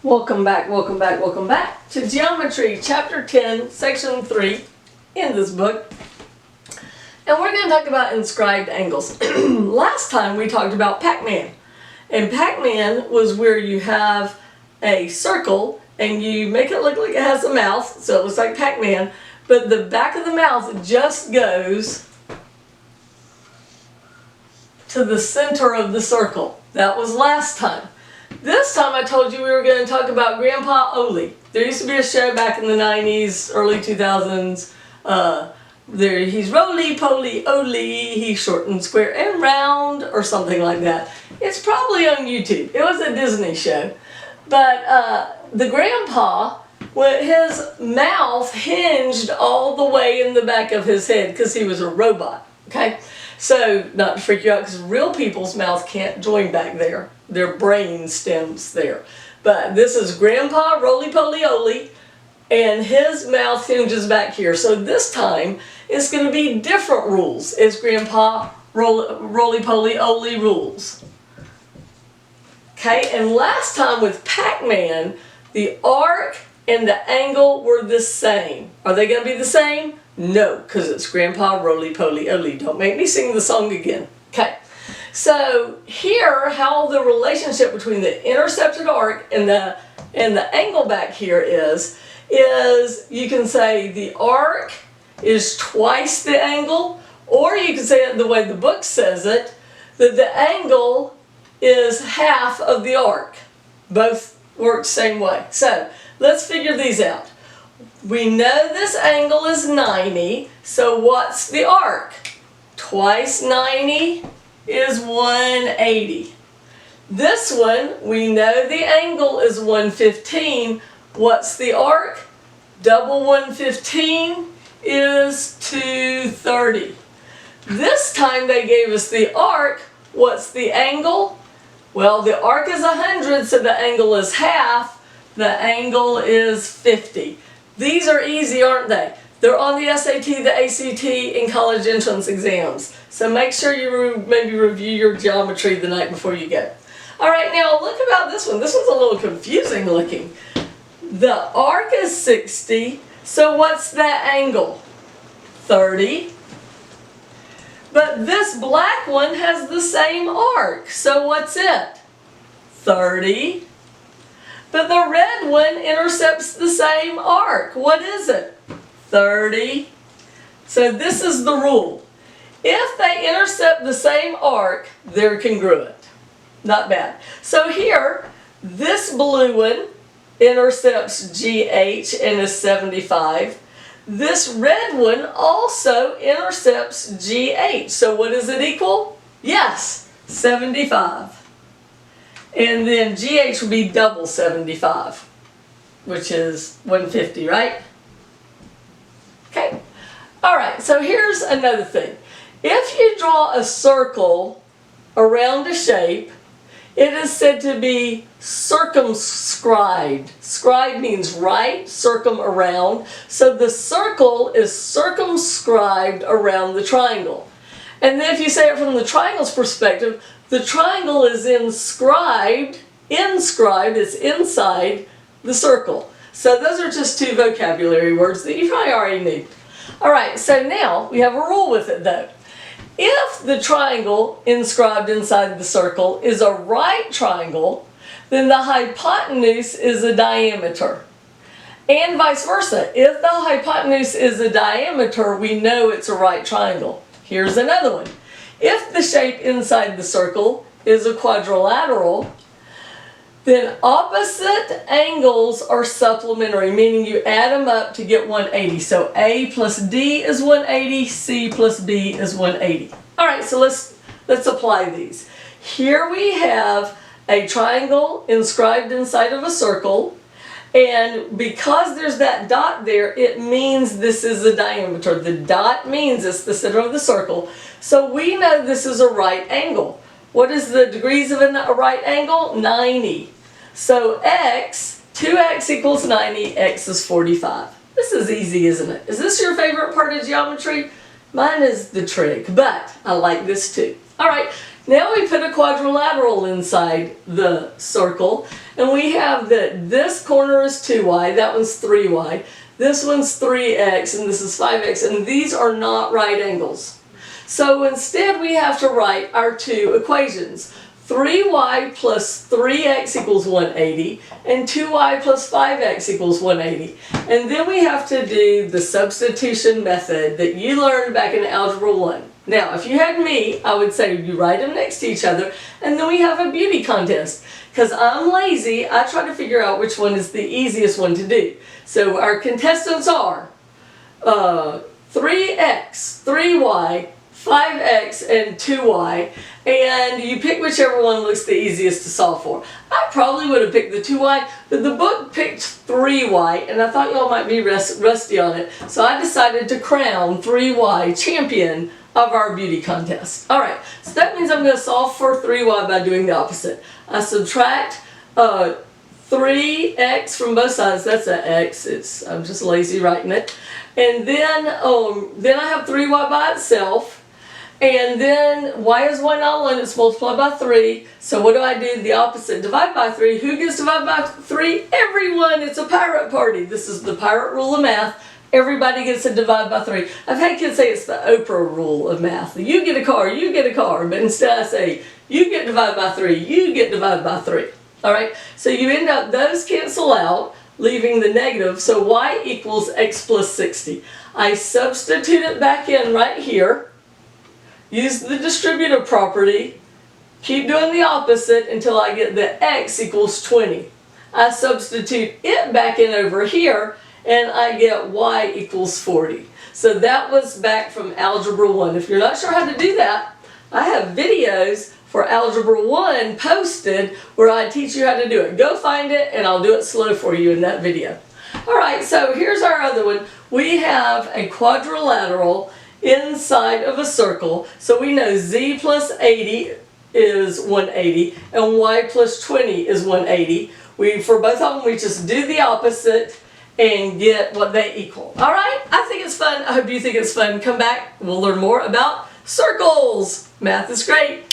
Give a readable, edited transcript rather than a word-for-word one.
Welcome back to Geometry, Chapter 10, Section 3 in this book. And we're going to talk about inscribed angles. Last time we talked about Pac-Man. And Pac-Man was where you have a circle and you make it look like it has a mouth, so it looks like Pac-Man, but the back of the mouth just goes to the center of the circle. That was last time. This time I told you we were going to talk about Grandpa Ole. There used to be a show back in the 90s, early 2000s. He's roly-poly Ole, he's short and square and round, or something like that. It's probably on YouTube. It was a Disney show. But the grandpa, his mouth hinged all the way in the back of his head because he was a robot. Okay? So, not to freak you out, because real people's mouth can't join back there. Their brain stems there. But this is Grandpa Roly-Poly Ole, and his mouth hinges back here. So this time, it's going to be different rules. It's Grandpa Roly-Poly Ole rules. Okay, and last time with Pac-Man, the arc and the angle were the same. Are they going to be the same? No, because it's Grandpa Roly-Poly Ole. Don't make me sing the song again. Okay, so here, how the relationship between the intercepted arc and the angle back here is you can say the arc is twice the angle, or you can say it the way the book says it, that the angle is half of the arc. Both work same way. So let's figure these out. We know this angle is 90, so what's the arc? Twice 90 is 180. This one, we know the angle is 115. What's the arc? Double 115 is 230. This time they gave us the arc. What's the angle? Well, the arc is 100, so the angle is half. The angle is 50. These are easy, aren't they? They're on the SAT, the ACT, and college entrance exams. So make sure you maybe review your geometry the night before you go. Alright, now look about this one. This one's a little confusing looking. The arc is 60, so what's that angle? 30. But this black one has the same arc, so what's it? 30. But the red one intercepts the same arc. What is it? 30. So this is the rule. If they intercept the same arc, they're congruent. Not bad. So here, this blue one intercepts GH and is 75. This red one also intercepts GH. So what does it equal? Yes, 75. And then GH would be double 75, which is 150, right? Okay. Alright, so here's another thing. If you draw a circle around a shape, it is said to be circumscribed. Scribe means right, circum around. So the circle is circumscribed around the triangle. And then if you say it from the triangle's perspective, the triangle is inscribed, it's inside the circle. So those are just two vocabulary words that you probably already knew. Alright, so now we have a rule with it though. If the triangle inscribed inside the circle is a right triangle, then the hypotenuse is a diameter. And vice versa. If the hypotenuse is a diameter, we know it's a right triangle. Here's another one. If the shape inside the circle is a quadrilateral, then opposite angles are supplementary, meaning you add them up to get 180. So A plus D is 180, C plus B is 180. Alright, so let's apply these. Here we have a triangle inscribed inside of a circle, and because there's that dot there, it means this is a diameter. The dot means it's the center of the circle. So we know this is a right angle. What is the degrees of a right angle? 90. So x, 2x equals 90, x is 45. This is easy, isn't it? Is this your favorite part of geometry? Mine is the trig, but I like this too. Alright, Now we put a quadrilateral inside the circle, and we have that this corner is 2y, that one's 3y, this one's 3x, and this is 5x, and these are not right angles. So instead we have to write our two equations. 3y plus 3x equals 180, and 2y plus 5x equals 180. And then we have to do the substitution method that you learned back in Algebra 1. Now, if you had me, I would say you write them next to each other, and then we have a beauty contest. Because I'm lazy, I try to figure out which one is the easiest one to do. So our contestants are 3x, 3y, 5x, and 2y, and you pick whichever one looks the easiest to solve for. I probably would have picked the 2y, but the book picked 3y, and I thought y'all might be rusty on it, so I decided to crown 3y champion of our beauty contest. Alright, so that means I'm going to solve for 3y by doing the opposite. I subtract 3x from both sides, that's an x, I'm just lazy writing it, and then I have 3y by itself. And then y is y not alone, it's multiplied by 3. So what do I do? The opposite, divide by 3. Who gets divided by 3? Everyone! It's a pirate party. This is the pirate rule of math. Everybody gets to divide by 3. I've had kids say it's the Oprah rule of math. You get a car, you get a car. But instead I say, you get divided by 3, you get divided by 3. Alright, so you end up, those cancel out, leaving the negative. So y equals x plus 60. I substitute it back in right here. Use the distributive property, keep doing the opposite until I get the x equals 20. I substitute it back in over here, and I get y equals 40. So that was back from Algebra 1. If you're not sure how to do that, I have videos for Algebra 1 posted where I teach you how to do it. Go find it, and I'll do it slow for you in that video. Alright, so here's our other one. We have a quadrilateral inside of a circle, so we know z plus 80 is 180 and y plus 20 is 180. For both of them, we just do the opposite and get what they equal. Alright, I think it's fun. I hope you think it's fun. Come back, we'll learn more about circles. Math is great.